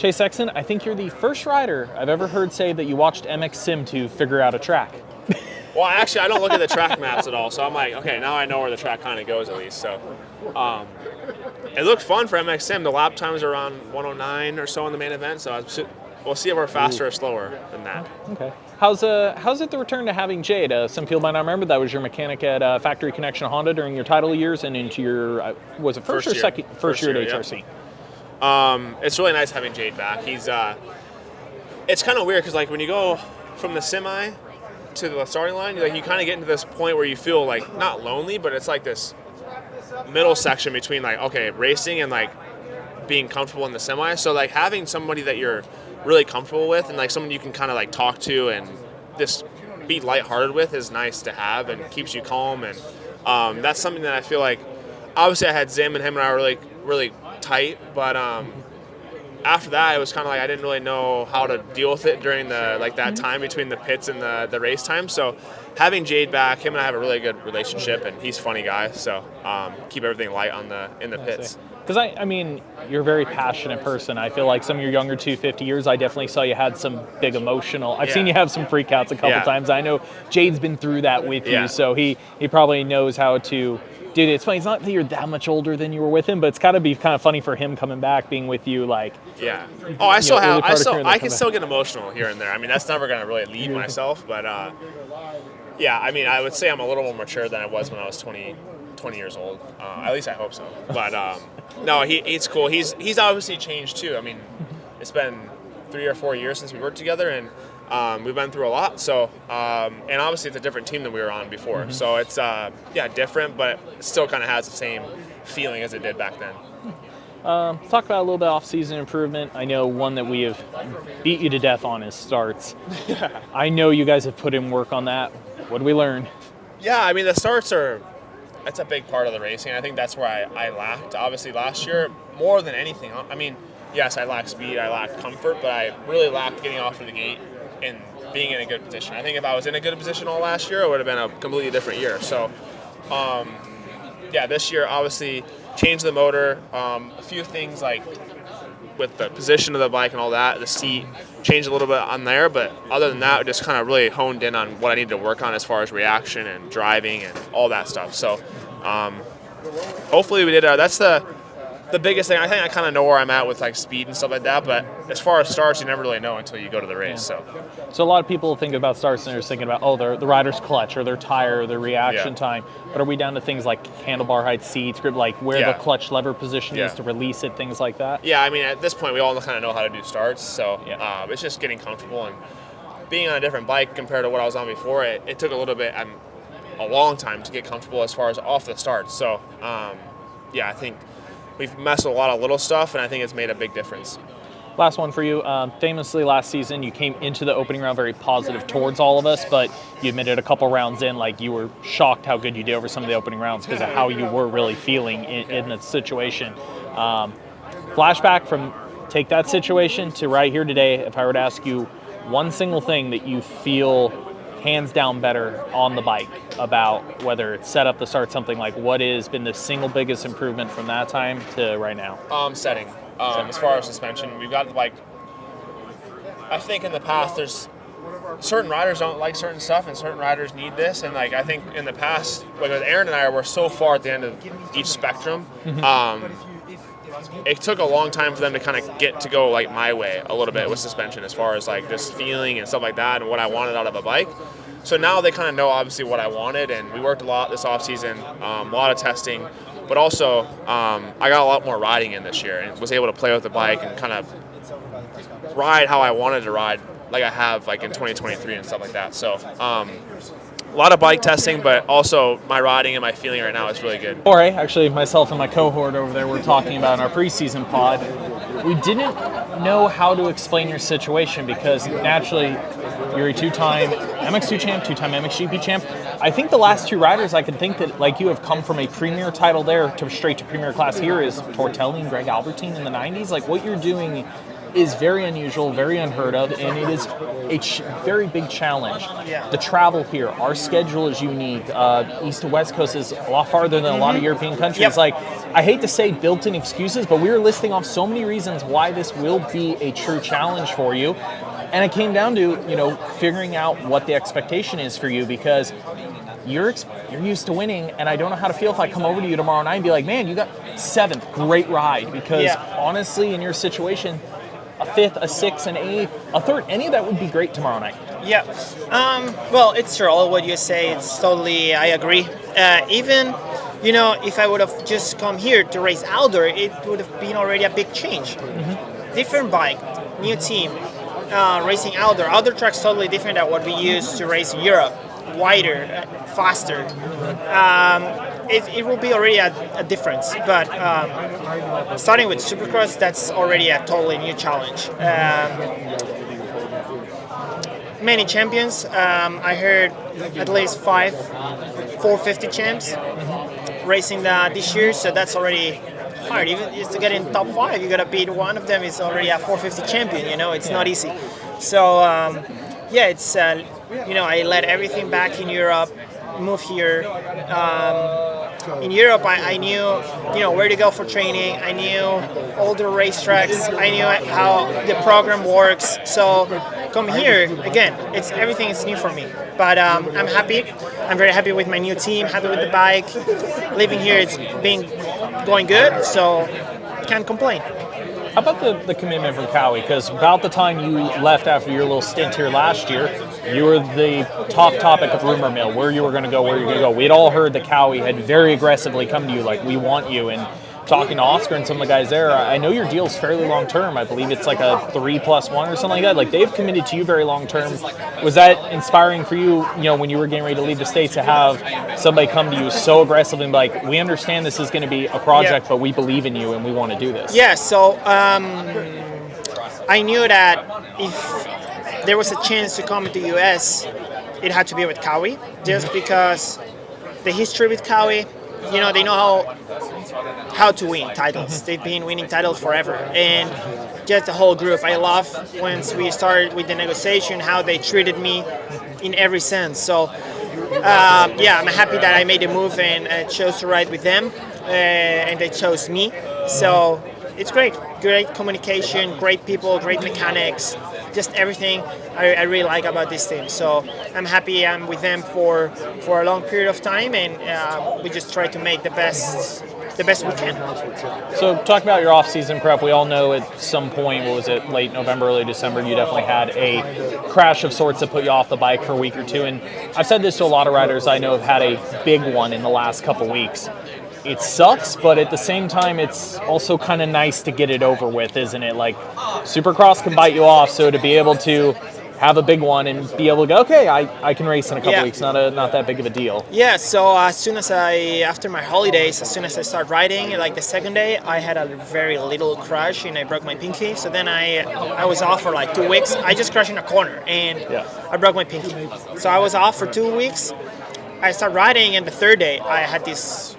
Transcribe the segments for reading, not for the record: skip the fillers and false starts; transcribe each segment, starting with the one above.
Chase Sexton, I think you're the first rider I've ever heard say that you watched MX Sim to figure out a track. Well, actually, I don't look at the track maps at all, so I'm like, okay, now I know where the track kind of goes at least. So, it looked fun for MX Sim. The lap times are around 109 or so in the main event, so we'll see if we're faster or slower than that. Okay. How's it the return to having Jade? Some people might not remember that was your mechanic at Factory Connection Honda during your title years and into your was it first or year. second first year at HRC? Yeah. It's really nice having Jade back. He's it's kind of weird because like when you go from the semi to the starting line, you kind of get into this point where you feel like not lonely, but it's like this middle section between like racing and like being comfortable in the semi. So like having somebody that you're really comfortable with and like someone you can kind of like talk to and just be lighthearted with is nice to have and keeps you calm. And that's something that I feel like obviously I had Zim and him and I were really, really tight, but after that, it was kind of like I didn't really know how to deal with it during that time between the pits and the race time. So having Jade back, him and I have a really good relationship, and he's a funny guy. So keep everything light in the pits. Because I mean, you're a very passionate person. I feel like some of your younger 250 years, I definitely saw you had some big emotional. I've seen you have some freakouts a couple times. I know Jade's been through that with you, so he probably knows how to. Dude, it's funny. It's not that you're that much older than you were with him, but it's got to be kind of funny for him coming back, being with you. Like, Oh, I can still get emotional here and there. I mean, that's never going to really leave myself, but I mean, I would say I'm a little more mature than I was when I was 20 years old. At least I hope so. But no, he's cool. He's obviously changed too. I mean, it's been 3 or 4 years since we worked together, and we've been through a lot. So, and obviously it's a different team than we were on before. So it's, different, but it still kind of has the same feeling as it did back then. Talk about a little bit off-season improvement. I know one that we have beat you to death on is starts. I know you guys have put in work on that. What did we learn? Yeah, I mean, the starts that's a big part of the racing. I think that's where I lacked, obviously, last year, more than anything. I mean, yes, I lacked speed, I lacked comfort, but I really lacked getting off to the gate and being in a good position. I think if I was in a good position all last year, it would have been a completely different year. So, this year, obviously, changed the motor. A few things like with the position of the bike and all that, the seat changed a little bit on there, but other than that, just kind of really honed in on what I needed to work on as far as reaction and driving and all that stuff. So hopefully we did. That's the biggest thing. I think I kind of know where I'm at with like speed and stuff like that, but as far as starts, you never really know until you go to the race. So a lot of people think about starts and they're thinking about, the rider's clutch or their tire or their reaction time. But are we down to things like handlebar height, seats, grip, like where the clutch lever position is to release it, things like that? Yeah, I mean, at this point, we all kind of know how to do starts. So it's just getting comfortable and being on a different bike compared to what I was on before. It took a little bit, a long time to get comfortable as far as off the start. So I think we've messed with a lot of little stuff, and I think it's made a big difference. Last one for you. Famously, last season, you came into the opening round very positive towards all of us, but you admitted a couple rounds in, like you were shocked how good you did over some of the opening rounds because of how you were really feeling in the situation. Flashback from take that situation to right here today, if I were to ask you one single thing that you feel hands down better on the bike about, whether it's set up the start, something like, what has been the single biggest improvement from that time to right now? Setting. As far as suspension, we've got the bike. I think in the past, there's certain riders don't like certain stuff, and certain riders need this. And like I think in the past, like with Aaron and I, we're so far at the end of each spectrum. It took a long time for them to kind of get to go like my way a little bit with suspension, as far as like just feeling and stuff like that, and what I wanted out of a bike. So now they kind of know obviously what I wanted, and we worked a lot this off season, a lot of testing. But also, I got a lot more riding in this year and was able to play with the bike and kind of ride how I wanted to ride, like I have like in 2023 and stuff like that. So a lot of bike testing, but also my riding and my feeling right now is really good. Jorge, actually, myself and my cohort over there were talking about in our preseason pod. We didn't know how to explain your situation because naturally you're a two-time MX2 champ, two-time MXGP champ. I think the last two riders I can think that like you have come from a premier title there to straight to premier class here is Tortelli and Greg Albertine in the 90s. Like what you're doing is very unusual, very unheard of, and it is a very big challenge. Yeah. The travel here, our schedule is unique. East to West Coast is a lot farther than a lot of European countries. Yep. Like, I hate to say built-in excuses, but we were listing off so many reasons why this will be a true challenge for you. And it came down to, figuring out what the expectation is for you, because you're used to winning, and I don't know how to feel if I come over to you tomorrow night and be like, man, you got 7th, great ride. Because honestly, in your situation, a 5th, a 6th, an 8th, a 3rd, any of that would be great tomorrow night. Yeah. Well, it's true. All what you say, it's totally, I agree. Even, if I would have just come here to race outdoor, it would have been already a big change. Different bike, new team, racing outdoor. Outdoor track's totally different than what we used to race in Europe. Wider, faster. It will be already a difference. But starting with Supercross, that's already a totally new challenge. Many champions. I heard at least 5 450 champs racing this year, so that's already hard. Even just to get in top 5, you gotta beat one of them. It's already a 450 champion. It's not easy. So it's I led everything back in Europe, moved here. In Europe, I knew where to go for training. I knew all the racetracks. I knew how the program works. So come here again. Everything is new for me. But I'm happy. I'm very happy with my new team. Happy with the bike. Living here, it's going good. So can't complain. How about the commitment from Kawi? Because about the time you left after your little stint here last year, you were the top topic of rumor mill, where you were going to go, where you're going to go. We'd all heard that Kawi had very aggressively come to you, like, we want you. And talking to Oscar and some of the guys there, I know your deal's fairly long term. I believe it's like a 3+1 or something like that. Like, they've committed to you very long term. Was that inspiring for you, when you were getting ready to leave the States, to have somebody come to you so aggressively and be like, we understand this is going to be a project, but we believe in you and we want to do this? Yeah, so I knew that if there was a chance to come to the US, it had to be with Kawi, just because the history with Kawi, they know how to win titles. They've been winning titles forever. And just the whole group. I love once we started with the negotiation, how they treated me in every sense. So, I'm happy that I made the move and chose to ride with them. And they chose me. So it's great. Great communication, great people, great mechanics, just everything I really like about this team. So I'm happy I'm with them for a long period of time, and we just try to make the best we can. So talk about your off-season prep. We all know at some point, what was it, late November, early December, you definitely had a crash of sorts that put you off the bike for a week or two. And I've said this to a lot of riders I know have had a big one in the last couple weeks. It sucks, but at the same time, it's also kind of nice to get it over with, isn't it? Like, Supercross can bite you off, so to be able to have a big one and be able to go, okay, I can race in a couple weeks, not that big of a deal. Yeah, so as soon as after my holidays, as soon as I start riding, like the second day, I had a very little crash and I broke my pinky. So then I was off for like 2 weeks. I just crashed in a corner and I broke my pinky. So I was off for 2 weeks. I started riding, and the third day I had this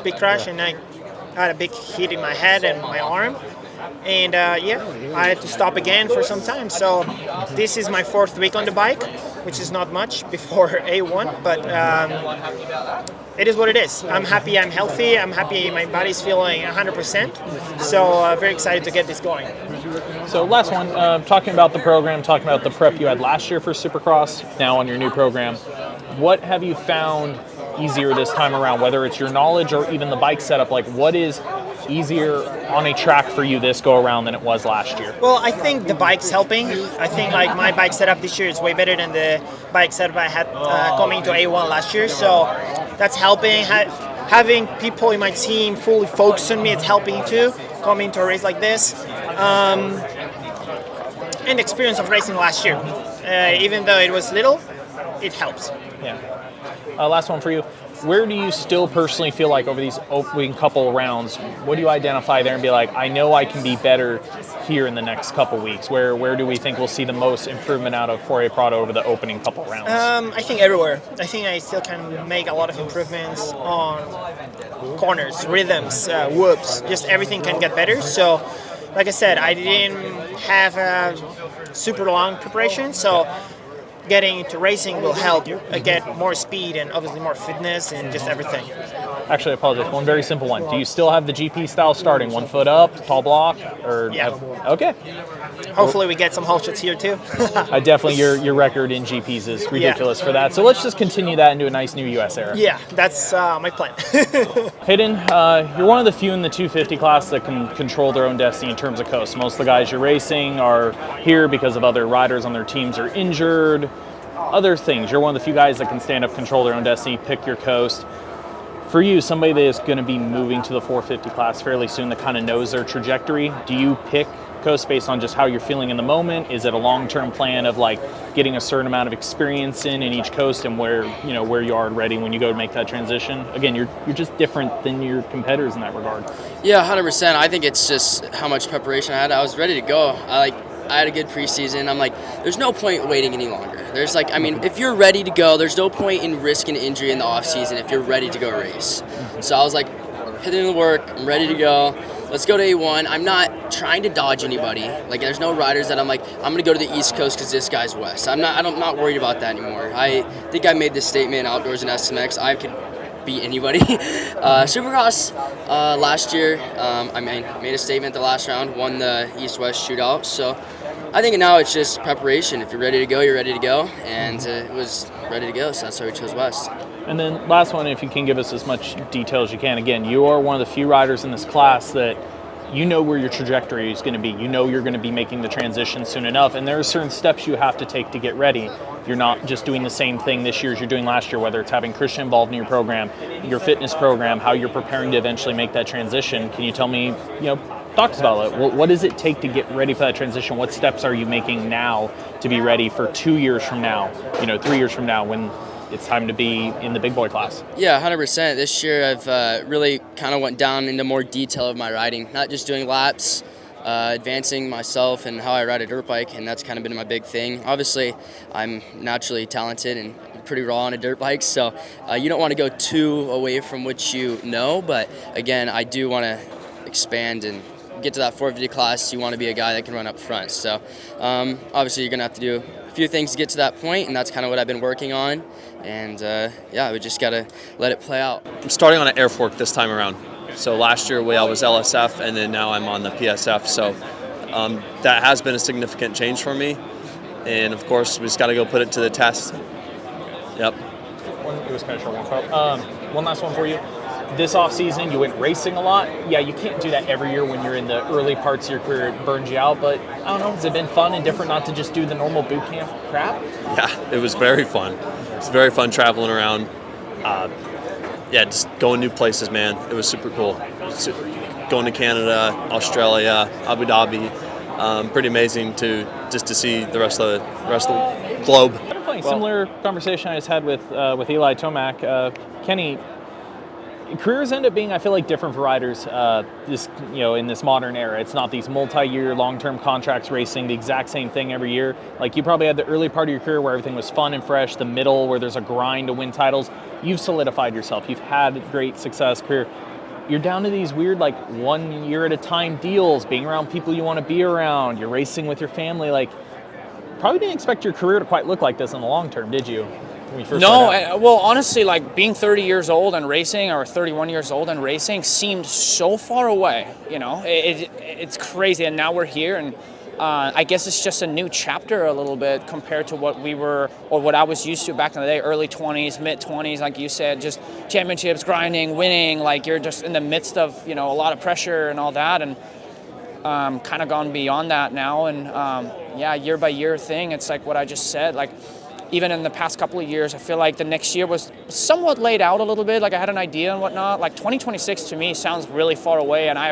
big crash, and I had a big hit in my head and my arm. And I had to stop again for some time. So this is my 4th week on the bike, which is not much before A1, but it is what it is. I'm happy, I'm healthy, I'm happy my body's feeling 100%. So very excited to get this going. So last one, talking about the program, talking about the prep you had last year for Supercross, now on your new program. What have you found easier this time around, whether it's your knowledge or even the bike setup? Like, what is easier on a track for you this go around than it was last year? Well, I think the bike's helping. I think like my bike setup this year is way better than the bike setup I had coming to A1 last year. So that's helping. Having people in my team fully focused on me, it's helping too, coming to a race like this. And the experience of racing last year. Even though it was little, it helps. Yeah. Last one for you. Where do you still personally feel like over these opening couple rounds, what do you identify there and be like, I know I can be better here in the next couple weeks? Where do we think we'll see the most improvement out of Jorge Prado over the opening couple rounds? I think everywhere. I think I still can make a lot of improvements on corners, rhythms, whoops. Just everything can get better. So like I said, I didn't have a super long preparation, so getting into racing will help get more speed and obviously more fitness and just everything. Actually, I apologize. One very simple one. Do you still have the GP style starting? 1 foot up, tall block? Or Yeah. Okay. Hopefully we get some whole shots here too. I definitely, your record in GPs is ridiculous for that. So let's just continue that into a nice new US era. Yeah, that's my plan. Hayden, you're one of the few in the 250 class that can control their own destiny in terms of coast. Most of the guys you're racing are here because of other riders on their teams are injured, other things. You're one of the few guys that can stand up, control their own destiny, pick your coast. For you, somebody that is going to be moving to the 450 class fairly soon that kind of knows their trajectory, do you pick coast based on just how you're feeling in the moment? Is it a long-term plan of like getting a certain amount of experience in each coast and where you are ready when you go to make that transition? Again, you're just different than your competitors in that regard. Yeah, 100%. I think it's just how much preparation I had. I was ready to go. I had a good preseason. I'm like, there's no point waiting any longer. There's like, I mean, if you're ready to go, there's no point in risking injury in the off season if you're ready to go race. So I was like, hitting the work. I'm ready to go. Let's go to A1. I'm not trying to dodge anybody. Like, there's no riders that I'm like, I'm gonna go to the East Coast because this guy's West. I'm not worried about that anymore. I think I made this statement outdoors in SMX. I could beat anybody. Supercross last year, I made a statement the last round, won the East-West shootout. So I think now it's just preparation. If you're ready to go, you're ready to go. And it was ready to go, so that's why we chose West. And then last one, if you can give us as much detail as you can. Again, you are one of the few riders in this class that you know where your trajectory is going to be. You know you're going to be making the transition soon enough, and there are certain steps you have to take to get ready. You're not just doing the same thing this year as you're doing last year, whether it's having Christian involved in your program, your fitness program, how you're preparing to eventually make that transition. Can you tell me, talk to us about it. What does it take to get ready for that transition? What steps are you making now to be ready for 2 years from now, 3 years from now when it's time to be in the big boy class? Yeah, 100%. This year I've really kind of went down into more detail of my riding, not just doing laps, advancing myself and how I ride a dirt bike, and that's kind of been my big thing. Obviously, I'm naturally talented and pretty raw on a dirt bike, so you don't want to go too away from what you know, but again, I do want to expand and get to that 450 class. You want to be a guy that can run up front. So obviously you're going to have to do a few things to get to that point, and that's kind of what I've been working on. And we just got to let it play out. I'm starting on an air fork this time around. So last year I was LSF, and then now I'm on the PSF. So that has been a significant change for me. And of course, we just got to go put it to the test. Yep. It was kind of short. One last one for you. This offseason, you went racing a lot. Yeah, you can't do that every year when you're in the early parts of your career. It burns you out. But, I don't know, has it been fun and different not to just do the normal boot camp crap? Yeah, it was very fun. It's very fun traveling around. Just going new places, man. It was super cool. Going to Canada, Australia, Abu Dhabi. Pretty amazing to see the rest of the globe. Similar conversation I just had with Eli Tomac. Kenny, careers end up being, I feel like, different for riders. In this modern era, it's not these multi-year, long-term contracts racing the exact same thing every year. Like, you probably had the early part of your career where everything was fun and fresh. The middle, where there's a grind to win titles. You've solidified yourself. You've had great success career. You're down to these weird, 1 year at a time deals. Being around people you want to be around. You're racing with your family. Probably didn't expect your career to quite look like this in the long term, did you? No, well, honestly, being 30 years old and racing, or 31 years old and racing, seemed so far away. It's crazy, and now we're here, and I guess it's just a new chapter a little bit compared to what we were, or what I was used to back in the day, early 20s, mid 20s, like you said, just championships, grinding, winning. You're just in the midst of a lot of pressure and all that, and kind of gone beyond that now, and year by year thing. It's like what I just said. Even in the past couple of years, I feel like the next year was somewhat laid out a little bit. I had an idea and whatnot. 2026 to me sounds really far away, and I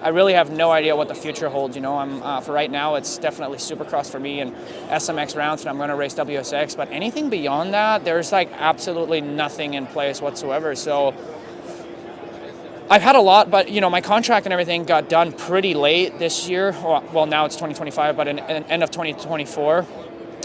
really have no idea what the future holds. For right now, it's definitely Supercross for me and SMX rounds, and I'm going to race WSX. But anything beyond that, there's absolutely nothing in place whatsoever. So I've had a lot, but my contract and everything got done pretty late this year. Well, now it's 2025, but in end of 2024,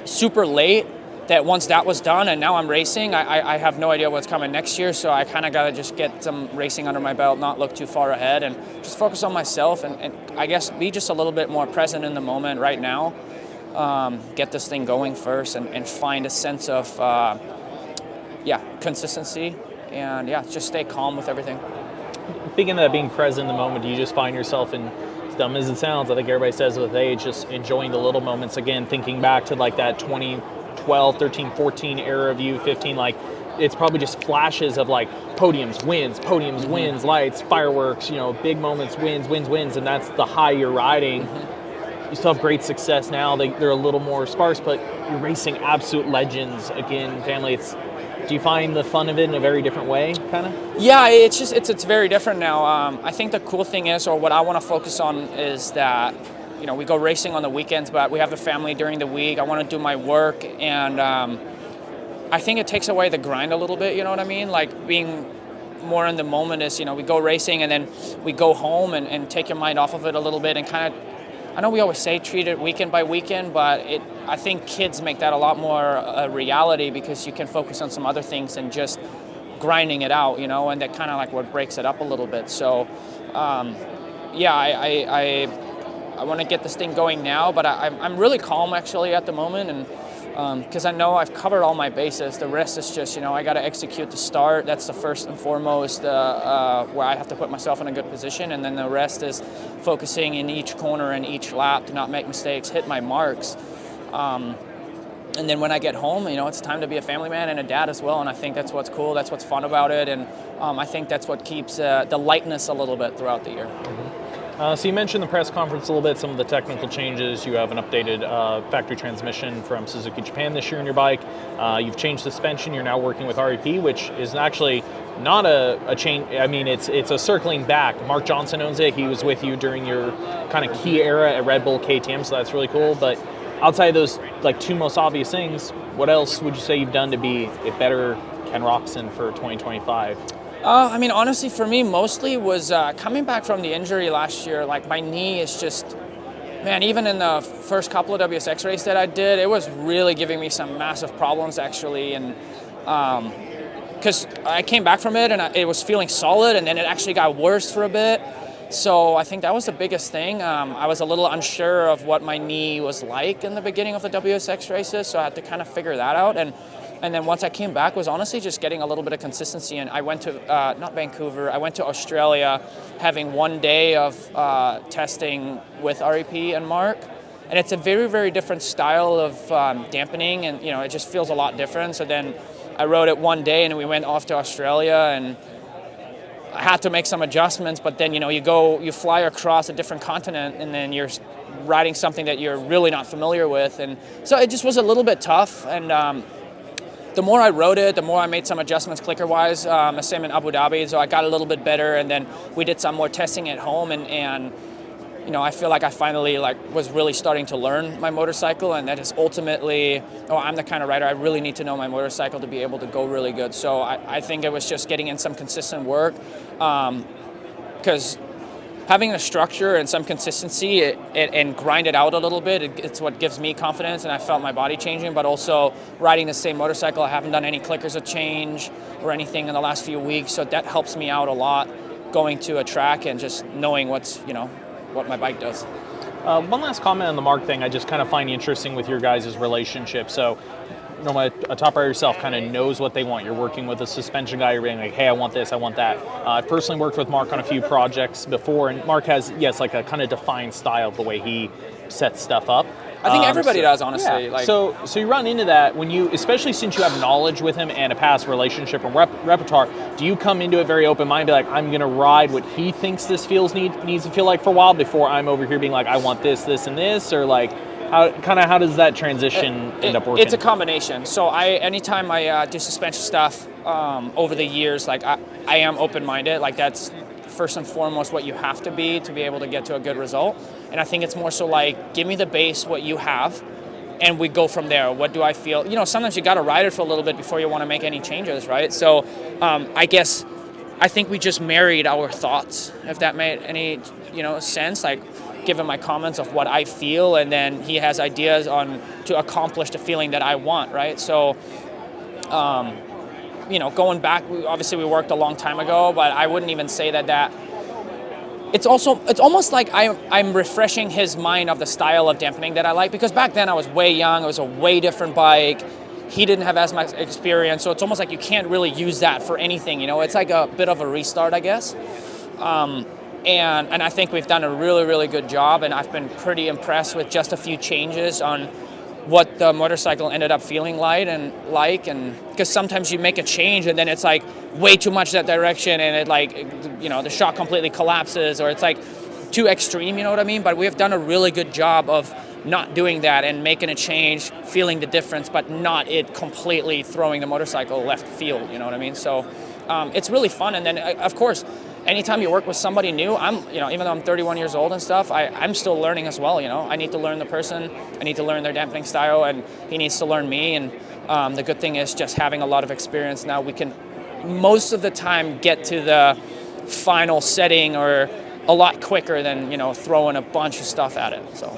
super late. that once that was done and now I'm racing, I have no idea what's coming next year. So I kind of got to just get some racing under my belt, not look too far ahead, and just focus on myself and I guess be just a little bit more present in the moment right now. Get this thing going first and find a sense of, consistency and just stay calm with everything. Speaking of that, being present in the moment, do you just find yourself, and as dumb as it sounds, I think everybody says with age, just enjoying the little moments again, thinking back to like that 2012, 13, 14 era of you, 15, like it's probably just flashes of like podiums, wins, lights, fireworks, big moments, wins, and that's the high you're riding. You still have great success now. They're a little more sparse, but you're racing absolute legends again, family. Do you find the fun of it in a very different way, kind of? Yeah, it's very different now. I think the cool thing is, or what I want to focus on is that, we go racing on the weekends, but we have a family during the week. I want to do my work, and I think it takes away the grind a little bit, you know what I mean? Like being more in the moment is, we go racing and then we go home and take your mind off of it a little bit and kind of, I know we always say treat it weekend by weekend, but I think kids make that a lot more a reality because you can focus on some other things than just grinding it out, and that kind of like what breaks it up a little bit. So, I want to get this thing going now, but I'm really calm actually at the moment, and because I know I've covered all my bases. The rest is just, I got to execute the start. That's the first and foremost where I have to put myself in a good position, and then the rest is focusing in each corner and each lap to not make mistakes, hit my marks. And then when I get home, it's time to be a family man and a dad as well, and I think that's what's cool, that's what's fun about it, and I think that's what keeps the lightness a little bit throughout the year. So you mentioned the press conference a little bit, some of the technical changes. You have an updated factory transmission from Suzuki Japan this year in your bike. You've changed suspension. You're now working with REP, which is actually not a change. I mean, it's a circling back. Mark Johnson owns it. He was with you during your kind of key era at Red Bull KTM, so that's really cool. But outside of those like two most obvious things, what else would you say you've done to be a better Ken Roczen for 2025? Honestly, for me, mostly was coming back from the injury last year. Like, my knee is just, man, even in the first couple of WSX races that I did, it was really giving me some massive problems, actually. And because I came back from it, and it was feeling solid, and then it actually got worse for a bit. So I think that was the biggest thing. I was a little unsure of what my knee was like in the beginning of the WSX races, so I had to kind of figure that out. And then once I came back was honestly just getting a little bit of consistency. And I went to, not Vancouver, I went to Australia having 1 day of testing with REP and Mark. And it's a very, very different style of dampening, and it just feels a lot different. So then I rode it 1 day and we went off to Australia, and I had to make some adjustments, but then you fly across a different continent, and then you're riding something that you're really not familiar with. And so it just was a little bit tough, and the more I rode it, the more I made some adjustments clicker-wise. Same in Abu Dhabi, so I got a little bit better, and then we did some more testing at home, and I feel like I finally was really starting to learn my motorcycle, and that is ultimately, I'm the kind of rider, I really need to know my motorcycle to be able to go really good. So I think it was just getting in some consistent work, because having a structure and some consistency and grind it out a little bit, it's what gives me confidence, and I felt my body changing, but also riding the same motorcycle. I haven't done any clickers of change or anything in the last few weeks, so that helps me out a lot going to a track and just knowing what my bike does. One last comment on the Mark thing I just kind of find interesting with your guys' relationship. So a top rider yourself kind of knows what they want. You're working with a suspension guy. You're being like, hey, I want this, I want that. I've personally worked with Mark on a few projects before, and Mark has, like a kind of defined style of the way he sets stuff up. I think everybody does, honestly. Yeah. So you run into that when you, especially since you have knowledge with him and a past relationship and repertoire, do you come into it very open-minded, like, I'm going to ride what he thinks this needs to feel like for a while before I'm over here being like, I want this, this, and this, or like, how does that transition end up working? It's a combination. So anytime I do suspension stuff over the years, like I am open-minded. Like, that's first and foremost what you have to be able to get to a good result. And I think it's more so like, give me the base, what you have, and we go from there. What do I feel? Sometimes you got to ride it for a little bit before you want to make any changes, right? So I think we just married our thoughts, if that made any sense. Like, give him my comments of what I feel, and then he has ideas on to accomplish the feeling that I want, right? So, going back, obviously we worked a long time ago, but I wouldn't even say that. It's almost like I'm refreshing his mind of the style of dampening that I like, because back then I was way young. It was a way different bike. He didn't have as much experience, so it's almost like you can't really use that for anything. It's like a bit of a restart, I guess. And I think we've done a really, really good job, and I've been pretty impressed with just a few changes on what the motorcycle ended up feeling and because sometimes you make a change and then it's like way too much that direction, and it the shock completely collapses, or it's like too extreme, you know what I mean? But we have done a really good job of not doing that and making a change, feeling the difference, but not it completely throwing the motorcycle left field, you know what I mean? So it's really fun. And then of course, anytime you work with somebody new, even though I'm 31 years old and stuff, I'm still learning as well. I need to learn the person, I need to learn their dampening style, and he needs to learn me. And the good thing is, just having a lot of experience now, we can most of the time get to the final setting or a lot quicker than throwing a bunch of stuff at it. So